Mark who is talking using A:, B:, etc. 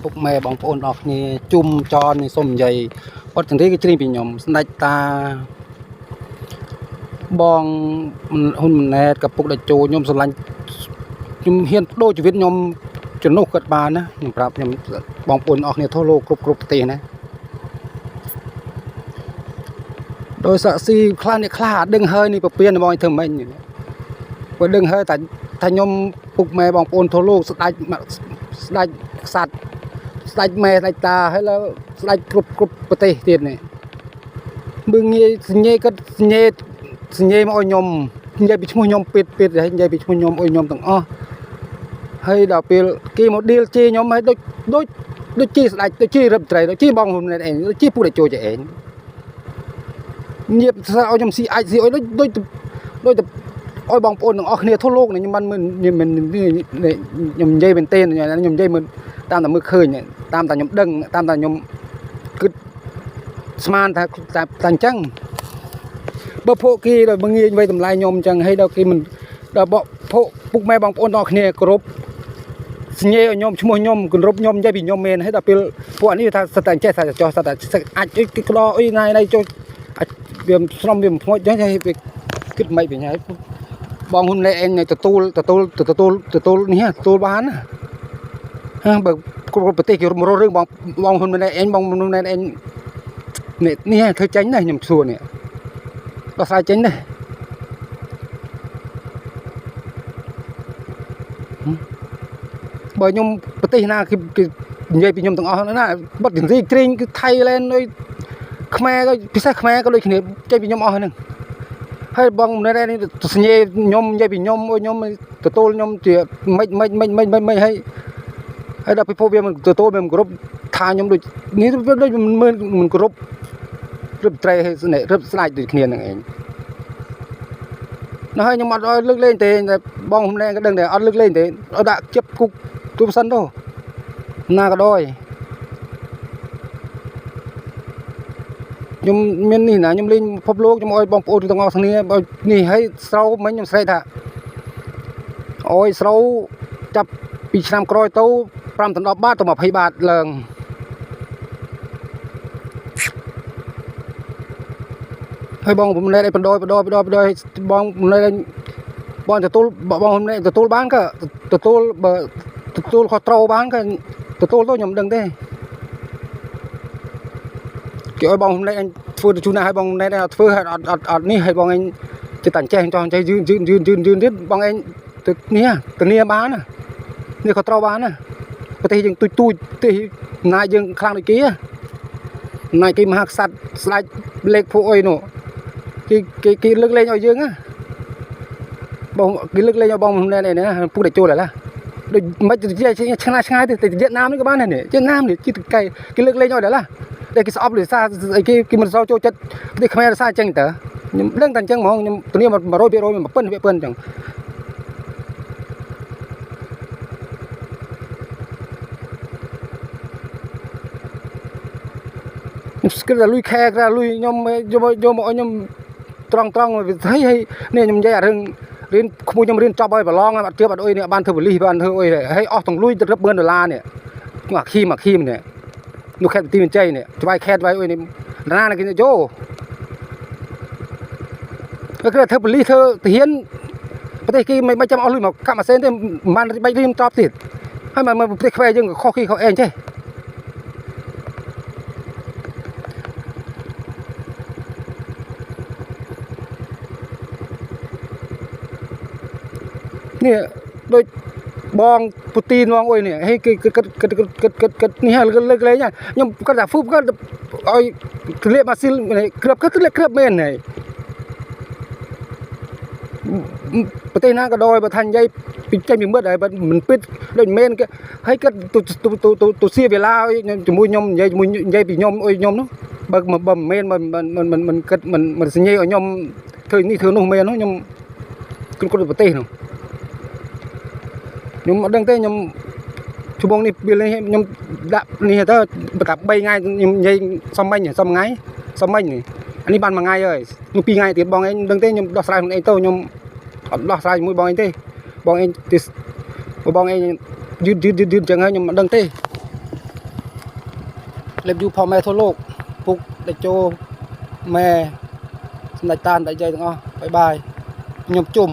A: ពុកម៉ែបងប្អូនអរគ្នាជុំចរនេះសូមនិយាយអត់ទាំងនេះគឺជ្រៀងពីខ្ញុំស្ដេចតាបងហ៊ុនម៉ាណែតกับពុកដាច់ជោខ្ញុំស្រឡាញ់ខ្ញុំហ៊ានបដូរជីវិតខ្ញុំជំនួសគាត់បានណាខ្ញុំប្រាប់ខ្ញុំបងប្អូនអរគ្នាทั่วលោកគ្រប់ប្រទេសណាដោយសាក់ស៊ីខ្លះនេះខ្លះដឹងហើយនេះពពៀនបងធ្វើម៉េចបើដឹងហើយតែខ្ញុំពុកម៉ែបងប្អូនทั่วលោកស្ដេចខ្សាត់ស្ដេចម៉ែស្ដេចតាហើយលើស្ដេចគ្រប់ប្រទេសទៀតនេះមើងងាយសញ្ញេគាត់សញ្ញេមកឲ្យខ្ញុំនិយាយពីឈ្មោះខ្ញុំពេតហើយនិយាយពីឈ្មោះខ្ញុំឲ្យខ្ញុំទាំងអស់ហើយដល់ពេលគេមកឌីលជេខ្ញុំហើយដូចជាស្ដេចដូចជារឹបត្រីដូចជាបងហ៊ុនម៉ាណែតឯងដូចជាពុកដាច់ជោឯងញៀបស្អាឲ្យខ្ញុំស៊ីអាចស៊ីឲ្យដូចឲ្យបងប្អូនទាំងអស់គ្នាทั่วលោកនេះខ្ញុំមិនខ្ញុំនិយាយមែនទេខ្ញុំនិយាយមិនតាមតែមើលឃើញតាមតែខ្ញុំដឹងតាមតែខ្ញុំគិតស្មានថាអញ្ចឹងបើពួកគេដល់ងាយໄວតម្លៃខ្ញុំអញ្ចឹងហើយដល់គេមិនដល់ពុកម៉ែបងប្អូនទាំងអស់គ្នាគោរពសញ្ញេឲ្យខ្ញុំឈ្មោះខ្ញុំគោរពខ្ញុំនិយាយពីខ្ញុំមែនហើយដល់ពេលពួកនេះថាសិតតែចេះថាចោះសិតតែអាចគេក្តោអីណៃចុះវាស្រំវាផ្ងួចចឹងហើយវាគិតមិនវិញហើយបងហ៊ុនម៉ាណែតឯងទទួលនេះទទួលបានណាបើគ្រប់ប្រទេសគេរំររឿងបងហ៊ុនម៉ាណែតឯងបងហ៊ុនម៉ាណែតឯងនេះធ្វើចាញ់ណាខ្ញុំសួរនេះដោះស្រាយចាញ់ណាបើខ្ញុំប្រទេសណាគេនិយាយពីខ្ញុំទាំងអស់ណាបတ်ទាំងទីក្រែងគឺថៃឡែនដូចខ្មែរក៏ពិសេសខ្មែរក៏ដូចគ្នាចេញពីខ្ញុំអស់ហ្នឹងហើយបងម្នាក់នេះសញ្ញេខ្ញុំនិយាយពីខ្ញុំឲ្យខ្ញុំទទួលខ្ញុំជាមិនហើយដល់ពិភពវាមិនទទួលវាមិនគ្រប់ថាខ្ញុំដូចនេះដូចមិនគ្រប់រឹបត្រៃហើយរឹបស្លាច់ដូចគ្នាហ្នឹងឯងនោះហើយខ្ញុំអត់ឲ្យលើកលែងទេបងម្នាក់ក៏ដឹងដែរអត់លើកលែងទេឲ្យដាក់ជិបគុកទូសិនទៅណាក៏ដោយខ្ញុំមាននេះណាខ្ញុំលេងពិភពលោកខ្ញុំឲ្យបងប្អូនទាំងអស់គ្នានេះហើយស្រូវមិញខ្ញុំស្រែកថាអូយស្រូវចាប់ពីឆ្នាំក្រោយទៅ5ដល់10បាតទៅ20បាតឡើងហើយបងผมនៅបណ្ដោយបងនៅបងទទួលបងនៅទទួលបានក៏ទទួលបើទទួលខុសត្រូវបានក៏ទទួលទៅខ្ញុំដឹងទេគេឲ្យបងនៅធ្វើទៅជួនណាឲ្យបងនៅធ្វើឲ្យអត់នេះឲ្យបងឯងចិត្តតែចេះចង់ចេះយឺនទៀតបងឯងទៅនេះធានាបាននេះខុសត្រូវបានណាប្រទេសយើងទូចប្រទេសណាយើងខ្លាំងដូចគេណាគេមហាក្សត្រស្ដេចលេខពួកអុយនោះគេលើកលែងឲ្យយើងណាបងគេលើកលែងឲ្យបងម្នាក់នេះណាពុកដាច់ចូលឡើយដូចមិនឆ្ងាយទៅវៀតណាមនេះក៏បានដែរនេះវៀតណាមនេះជីតកែគេលើកលែងឲ្យដែរឡាតែគេស្អប់ឬសារគេមិនសូវចូលចិត្តប្រទេសខ្មែររសារអញ្ចឹងតើខ្ញុំដឹងតែអញ្ចឹងហ្មងខ្ញុំធានា100%មិនប៉ុនអញ្ចឹងស្គិតតែលុយខែក្រលុយខ្ញុំយកមកឲ្យខ្ញុំត្រង់វាស្អីហើយនេះខ្ញុំនិយាយអារឿងរៀនក្មួយខ្ញុំរៀនចប់ហើយប្រឡងអត់ជឿអត់អុយនេះបានធ្វើបលិសបានធ្វើអុយហើយអស់ទាំងលុយទៅរឹប$10000នេះអាខីមនេះនោះខេតទីមានជ័យនេះច្បាយខេតໄວអុយនេះណាគេយោគឺធ្វើបលិសធ្វើទាហានប្រទេសគេមិនចាំអស់លុយមកកាប់ម៉ាស៊ីនទេមិនបាន3រៀមតបទៀតហើយមកប្រទេសខ្មែរយើងក៏ខុសគេខុសឯងចេះនេះដូចបងពូទីនបងអុយនេះហើយគេគិតនេះលើកលែងខ្ញុំគាត់ថាហ្វូបគាត់ឲ្យទលាម៉ាស៊ីលគ្របមែនហើយប្រទេសណាក៏ដោយបើថានិយាយពីចេញពីមើលហើយមិនពិតដូចមែនគេហើយគាត់ទូសៀវេឡាឲ្យជាមួយខ្ញុំនិយាយពីខ្ញុំអុយខ្ញុំនោះបើមិនមែនមិនគិតមិនសញ្ញេឲ្យខ្ញុំធ្វើនេះធ្វើនោះមែននោះខ្ញុំគ្រប់ប្រទេសនោះខ្ញុំអត់ដឹងទេខ្ញុំជុំនេះពេលនេះខ្ញុំដាក់នេះទៅបើថា3ថ្ងៃខ្ញុំនិយាយសំមិញនេះអានេះបាន1ថ្ងៃហើយខ្ញុំ2ថ្ងៃទៀតបងឯងដឹងទេខ្ញុំដោះស្រាយខ្លួនឯងទៅខ្ញុំអត់ដោះស្រាយជាមួយបងឯងទេបងឯងបងឯងយឺតចឹងហើយខ្ញុំអត់ដឹងទេ เล็บอยู่พ่อแม่ทั่วโลกปุกได้โจแม่สำนักตาลได้ใจทั้งอ้อบายบายยมจุ่ม